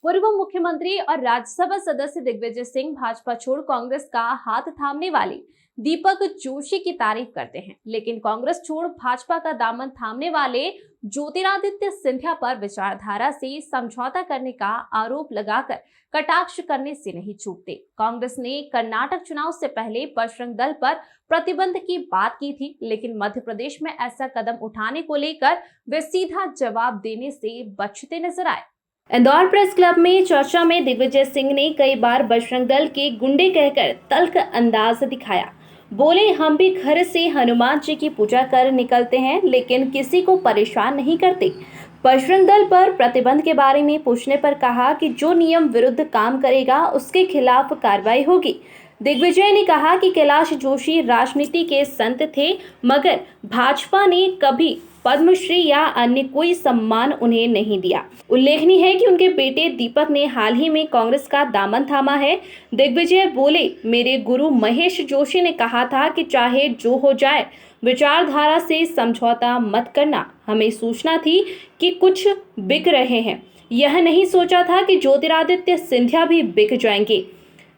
पूर्व मुख्यमंत्री और राज्यसभा सदस्य दिग्विजय सिंह भाजपा छोड़ कांग्रेस का हाथ थामने वाले दीपक जोशी की तारीफ करते हैं, लेकिन कांग्रेस छोड़ भाजपा का दामन थामने वाले ज्योतिरादित्य सिंधिया पर विचारधारा से समझौता करने का आरोप लगाकर कटाक्ष करने से नहीं चूकते। कांग्रेस ने कर्नाटक चुनाव से पहले बजरंग दल पर प्रतिबंध की बात की थी, लेकिन मध्य प्रदेश में ऐसा कदम उठाने को लेकर वे सीधा जवाब देने से बचते नजर आए। इंदौर प्रेस क्लब में चर्चा में दिग्विजय सिंह ने कई बार बजरंग दल के गुंडे कहकर तल्ख अंदाज दिखाया। बोले, हम भी घर से हनुमान जी की पूजा कर निकलते हैं, लेकिन किसी को परेशान नहीं करते। बजरंग दल पर प्रतिबंध के बारे में पूछने पर कहा कि जो नियम विरुद्ध काम करेगा उसके खिलाफ कार्रवाई होगी। दिग्विजय ने कहा कि कैलाश जोशी राजनीति के संत थे, मगर भाजपा ने कभी पद्मश्री या अन्य कोई सम्मान उन्हें नहीं दिया। उल्लेखनीय है कि उनके बेटे दीपक ने हाल ही में कांग्रेस का दामन थामा है। दिग्विजय बोले, मेरे गुरु महेश जोशी ने कहा था कि चाहे जो हो जाए विचारधारा से समझौता मत करना। हमें सूचना थी कि कुछ बिक रहे हैं, यह नहीं सोचा था कि ज्योतिरादित्य सिंधिया भी बिक जाएंगे।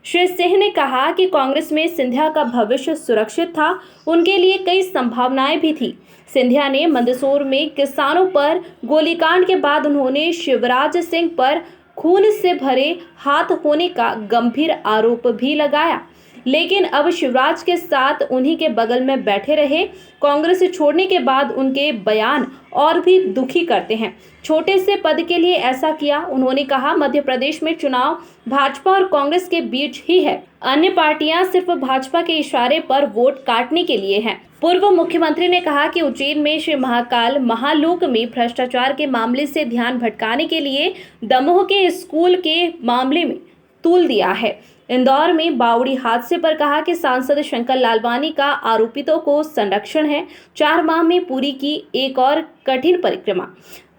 श्री सिंह ने कहा कि कांग्रेस में सिंधिया का भविष्य सुरक्षित था, उनके लिए कई संभावनाएं भी थी। सिंधिया ने मंदसौर में किसानों पर गोलीकांड के बाद उन्होंने शिवराज सिंह पर खून से भरे हाथ होने का गंभीर आरोप भी लगाया, लेकिन अब शिवराज के साथ उन्हीं के बगल में बैठे रहे। कांग्रेस छोड़ने के बाद उनके बयान और भी दुखी करते हैं। छोटे से पद के लिए ऐसा किया। उन्होंने कहा, मध्य प्रदेश में चुनाव भाजपा और कांग्रेस के बीच ही है, अन्य पार्टियां सिर्फ भाजपा के इशारे पर वोट काटने के लिए हैं। पूर्व मुख्यमंत्री ने कहा कि उज्जैन में श्री महाकाल महालोक में भ्रष्टाचार के मामले से ध्यान भटकाने के लिए दमोह के स्कूल के मामले में तूल दिया है। इंदौर में बावड़ी हादसे पर कहा कि सांसद शंकर लालवानी का आरोपितों को संरक्षण है। 4 माह में पूरी की एक और कठिन परिक्रमा।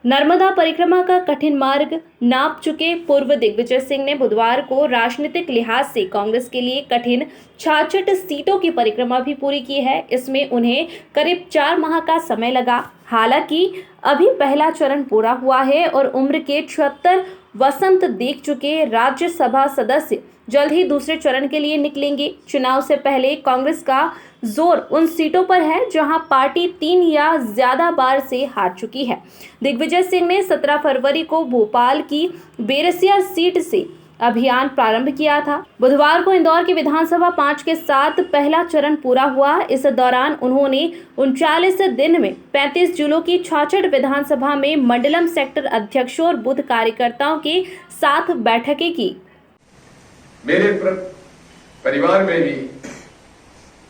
नर्मदा परिक्रमा का कठिन मार्ग नाप चुके पूर्व दिग्विजय सिंह ने बुधवार को राजनीतिक लिहाज से कांग्रेस के लिए कठिन 66 सीटों की परिक्रमा भी पूरी की है। इसमें उन्हें करीब 4 माह का समय लगा। हालांकि अभी पहला चरण पूरा हुआ है और उम्र के 76 वसंत देख चुके राज्यसभा सदस्य जल्द ही दूसरे चरण के लिए निकलेंगे। चुनाव से पहले कांग्रेस का जोर उन सीटों पर है जहां पार्टी 3 या ज्यादा बार से हार चुकी है। दिग्विजय सिंह ने 17 फरवरी को भोपाल की बेरसिया सीट से अभियान प्रारंभ किया था। बुधवार को इंदौर की विधानसभा 5 के साथ पहला चरण पूरा हुआ। इस दौरान उन्होंने 39 दिन में 35 जिलों की 66 विधानसभा में मंडलम सेक्टर अध्यक्षों और बूथ कार्यकर्ताओं के साथ बैठकें की। मेरे परिवार में भी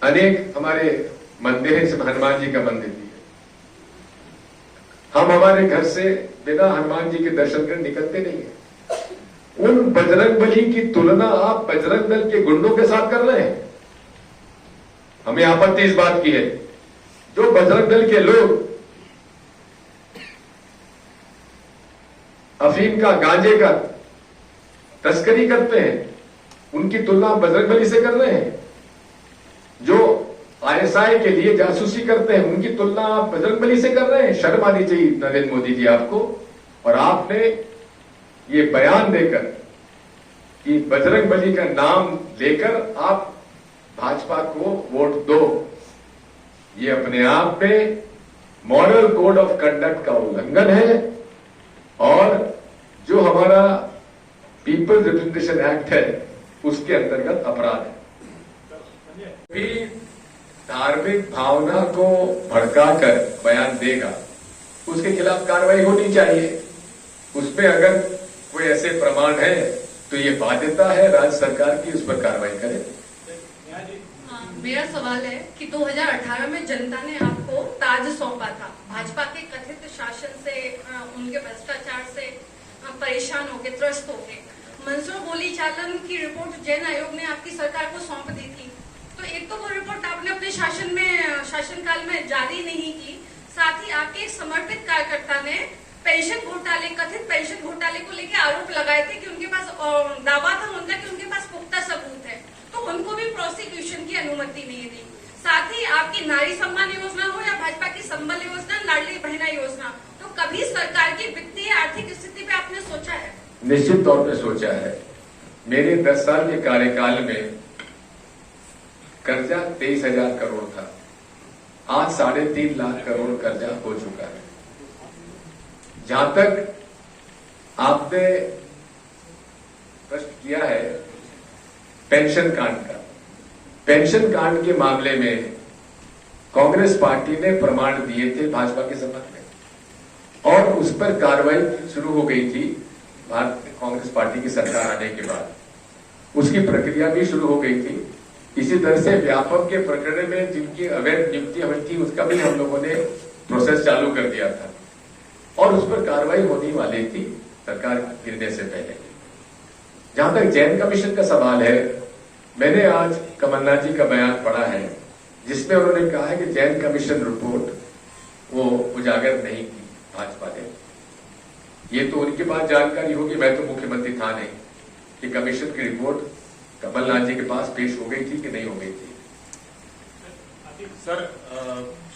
अनेक हमारे मंदिर हैं, हनुमान जी का मंदिर भी है। हम हमारे घर से बिना हनुमान जी के दर्शन कर निकलते नहीं है। उन बजरंग बली की तुलना आप बजरंग दल के गुंडों के साथ कर रहे हैं। हमें आपत्ति इस बात की है, जो बजरंग दल के लोग अफीम का, गांजे का तस्करी करते हैं, उनकी तुलना बजरंग बली से कर रहे हैं। जो आईएसआई के लिए जासूसी करते हैं, उनकी तुलना आप बजरंग बली से कर रहे हैं। शर्म आनी चाहिए नरेंद्र मोदी जी आपको। और आपने ये बयान देकर कि बजरंग बली का नाम लेकर आप भाजपा को वोट दो, ये अपने आप में मॉरल कोड ऑफ कंडक्ट का उल्लंघन है और जो हमारा पीपल्स रिप्रेजेंटेशन एक्ट है उसके अंतर्गत अपराध है। भी धार्मिक भावना को भड़काकर बयान देगा, उसके खिलाफ कार्रवाई होनी चाहिए। उसमें अगर कोई ऐसे प्रमाण है तो ये बाध्यता है राज्य सरकार की, उस पर कार्रवाई करे। मेरा सवाल है कि 2018 में जनता ने आपको ताज सौंपा था। भाजपा के कथित शासन से, उनके भ्रष्टाचार से परेशान होके, त्रस्त होके मंसूर गोली चालन की रिपोर्ट जैन आयोग ने आपकी सरकार को सौंप दी थी। तो एक तो वो रिपोर्ट आपने अपने शासनकाल में जारी नहीं की, साथ ही आपके एक समर्पित कार्यकर्ता ने पेंशन घोटाले, कथित पेंशन घोटाले को लेकर आरोप लगाए थे कि उनके पास दावा था उनका कि उनके पास पुख्ता सबूत है, तो उनको भी प्रोसिक्यूशन की अनुमति नहीं दी। साथ ही आपकी नारी सम्मान योजना हो या भाजपा की संबल योजना, लाडली बहना योजना, तो कभी सरकार की वित्तीय आर्थिक स्थिति पे आपने सोचा है? निश्चित तौर पे सोचा है। मेरे 10 साल के कार्यकाल में कर्जा 23,000 करोड़ था, आज 3.5 लाख करोड़ कर्जा हो चुका है। जहां तक आपने प्रश्न किया है पेंशन कांड का, पेंशन कांड के मामले में कांग्रेस पार्टी ने प्रमाण दिए थे भाजपा के संबंध में और उस पर कार्रवाई शुरू हो गई थी भारतीय कांग्रेस पार्टी की सरकार आने के बाद, उसकी प्रक्रिया भी शुरू हो गई थी। इसी तरह से व्यापक के प्रकरण में जिनकी अवैध नियुक्तियां हुई थी उसका भी हम लोगों ने प्रोसेस चालू कर दिया था और उस पर कार्रवाई होने वाली थी सरकार गिरने से पहले। जहां तक जैन कमीशन का सवाल है, मैंने आज कमलनाथ जी का बयान पढ़ा है जिसमें उन्होंने कहा है कि जैन कमीशन रिपोर्ट वो उजागर नहीं की भाजपा ने। ये तो उनके पास जानकारी होगी, मैं तो मुख्यमंत्री था नहीं कि कमीशन की रिपोर्ट कमलनाथ जी के पास पेश हो गई थी कि नहीं हो गई थी। सर,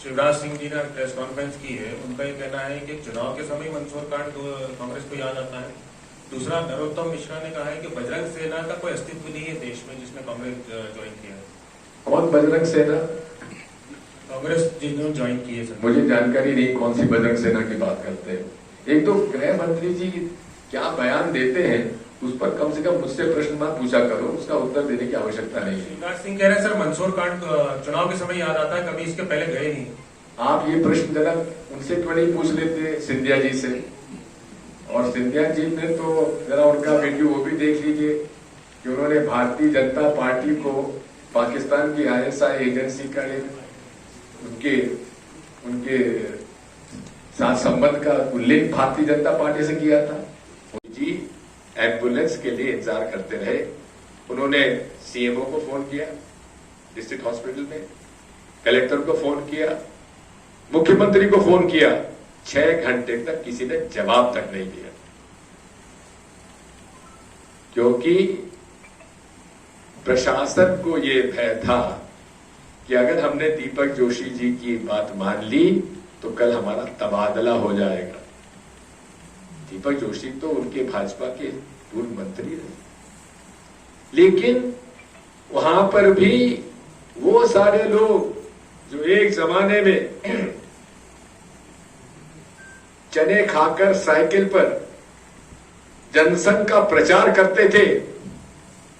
शिवराज सिंह जी ने प्रेस कॉन्फ्रेंस की है, उनका ये कहना है कि चुनाव के समय मंदसौर कांड कांग्रेस को याद आता है। दूसरा, नरोत्तम मिश्रा ने कहा है कि बजरंग सेना का कोई अस्तित्व नहीं है देश में जिसने कांग्रेस ज्वाइन किया है। कौन बजरंग सेना? कांग्रेस जिन्होंने ज्वाइन की है सर। मुझे जानकारी नहीं कौन सी बजरंग सेना की बात करते हैं। एक तो गृह मंत्री जी क्या बयान देते हैं उस पर कम से कम मुझसे प्रश्न मत पूछा करो, उसका उत्तर देने की आवश्यकता नहीं है। शिवराज सिंह कह रहे हैं सर मंदसौर कांड चुनाव के समय याद आता है, कभी इसके पहले गए नहीं। आप ये प्रश्न जरा उनसे क्यों नहीं पूछ लेते, सिंधिया जी से? और सिंधिया जी ने तो जरा उनका वीडियो वो भी देख लीजिए कि उन्होंने भारतीय जनता पार्टी को पाकिस्तान की ISI एजेंसी का एक उनके साथ संबंध का उल्लेख भारतीय जनता पार्टी से किया था। जी एम्बुलेंस के लिए इंतजार करते रहे। उन्होंने CMO को फोन किया डिस्ट्रिक्ट हॉस्पिटल में, कलेक्टर को फोन किया, मुख्यमंत्री को फोन किया, 6 घंटे तक किसी ने जवाब तक नहीं दिया, क्योंकि प्रशासन को यह भय था कि अगर हमने दीपक जोशी जी की बात मान ली तो कल हमारा तबादला हो जाएगा। दीपक जोशी तो उनके भाजपा के पूर्व मंत्री रहे, लेकिन वहां पर भी वो सारे लोग जो एक जमाने में चने खाकर साइकिल पर जनसंघ का प्रचार करते थे,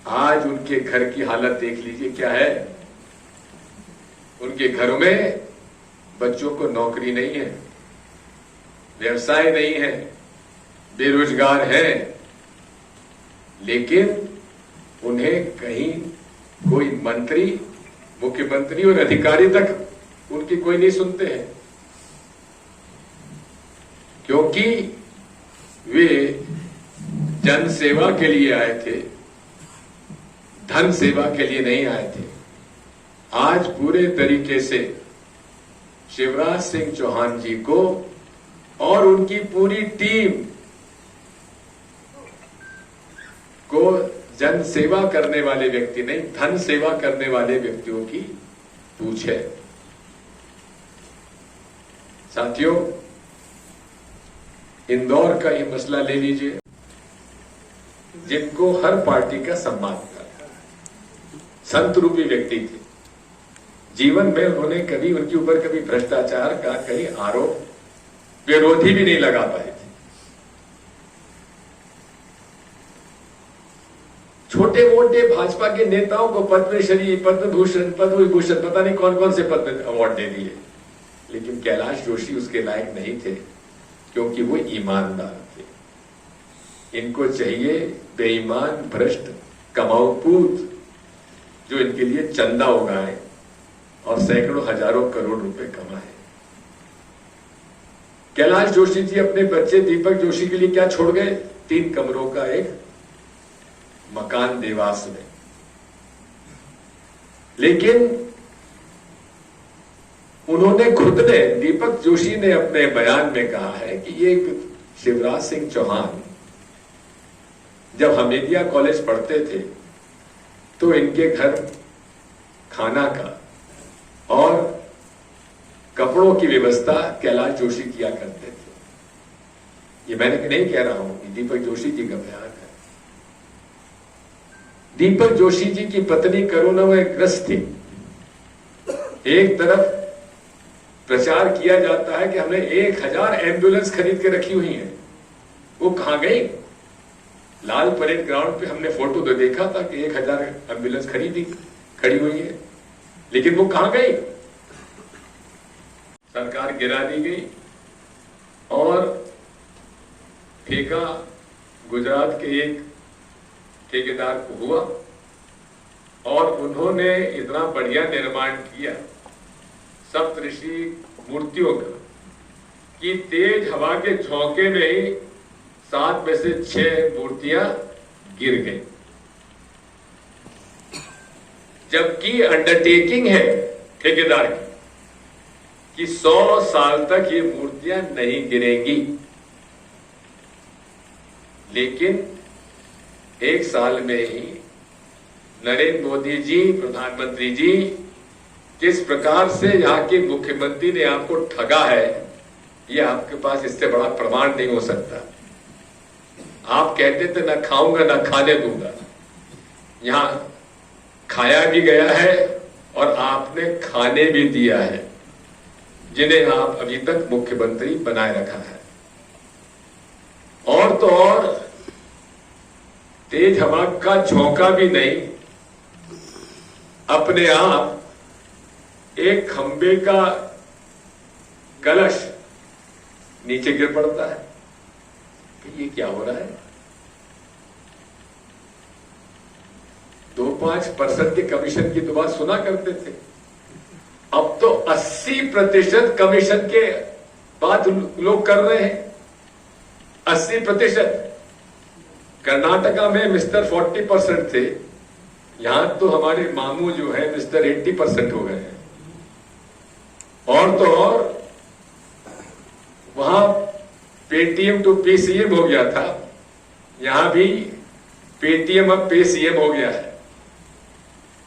आज उनके घर की हालत देख लीजिए क्या है। उनके घरों में बच्चों को नौकरी नहीं है, व्यवसाय नहीं है, बेरोजगार हैं, लेकिन उन्हें कहीं कोई मंत्री, मुख्यमंत्री और अधिकारी तक उनकी कोई नहीं सुनते हैं, क्योंकि वे जन सेवा के लिए आए थे, धन सेवा के लिए नहीं आए थे। आज पूरे तरीके से शिवराज सिंह चौहान जी को और उनकी पूरी टीम को जन सेवा करने वाले व्यक्ति नहीं, धन सेवा करने वाले व्यक्तियों की पूछ है। साथियों, इंदौर का ये मसला ले लीजिए, जिनको हर पार्टी का सम्मान था, संत रूपी व्यक्ति थे, जीवन में उन्होंने कभी उनके ऊपर कभी भ्रष्टाचार का कहीं आरोप विरोधी भी नहीं लगा पाए थे। छोटे मोटे भाजपा के नेताओं को पद्मश्री, पद्म भूषण, पद्म विभूषण, पता नहीं कौन कौन से पद्म अवार्ड दे दिए, लेकिन कैलाश जोशी उसके लायक नहीं थे, क्योंकि वो ईमानदार थे। इनको चाहिए बेईमान, भ्रष्ट, कमाऊपूत जो इनके लिए चंदा उगाए और सैकड़ों हजारों करोड़ रुपए कमाए। कैलाश जोशी जी अपने बच्चे दीपक जोशी के लिए क्या छोड़ गए? 3 कमरों का एक मकान देवास में। लेकिन उन्होंने खुद ने, दीपक जोशी ने अपने बयान में कहा है कि ये शिवराज सिंह चौहान जब हमीदिया कॉलेज पढ़ते थे तो इनके घर खाना का और कपड़ों की व्यवस्था कैलाश जोशी किया करते थे। ये मैंने नहीं कह रहा हूं, ये दीपक जोशी जी का बयान है। दीपक जोशी जी की पत्नी कोरोना में ग्रस्त थी। एक तरफ प्रचार किया जाता है कि हमने 1000 एम्बुलेंस खरीद के रखी हुई हैं, वो कहां गई? लाल परेड ग्राउंड पे हमने फोटो तो देखा था कि 1000 एम्बुलेंस खड़ी हुई है, लेकिन वो कहां गई? सरकार गिरा दी गई और ठेका गुजरात के एक ठेकेदार को हुआ और उन्होंने इतना बढ़िया निर्माण किया सप्तऋषि मूर्तियों का कि तेज हवा के झोंके में ही 7 में से 6 मूर्तियां गिर गई, जबकि अंडरटेकिंग है ठेकेदार की कि 100 साल तक ये मूर्तियां नहीं गिरेंगी। लेकिन 1 साल में ही नरेंद्र मोदी जी, प्रधानमंत्री जी, किस प्रकार से यहाँ के मुख्यमंत्री ने आपको ठगा है, ये आपके पास इससे बड़ा प्रमाण नहीं हो सकता। आप कहते थे ना खाऊंगा ना खाने दूंगा, यहां खाया भी गया है और आपने खाने भी दिया है, जिन्हें आप अभी तक मुख्यमंत्री बनाए रखा है। और तो और तेज हवा का झोंका भी नहीं, अपने आप एक खंबे का कलश नीचे गिर पड़ता है कि ये क्या हो रहा है? 2-5% के कमीशन की तो बात सुना करते थे, अब तो 80% कमीशन के बात लोग कर रहे हैं। 80%। कर्नाटका में मिस्टर 40% थे, यहां तो हमारे मामू जो है मिस्टर 80% हो गए हैं। और तो और वहां पेटीएम टू पेसीएम हो गया था, यहां भी पेटीएम अब पेसीएम हो गया है।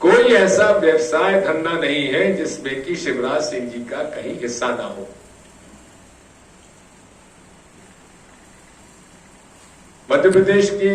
कोई ऐसा व्यवसाय धंधा नहीं है जिसमें कि शिवराज सिंह जी का कहीं हिस्सा ना हो। मध्य प्रदेश की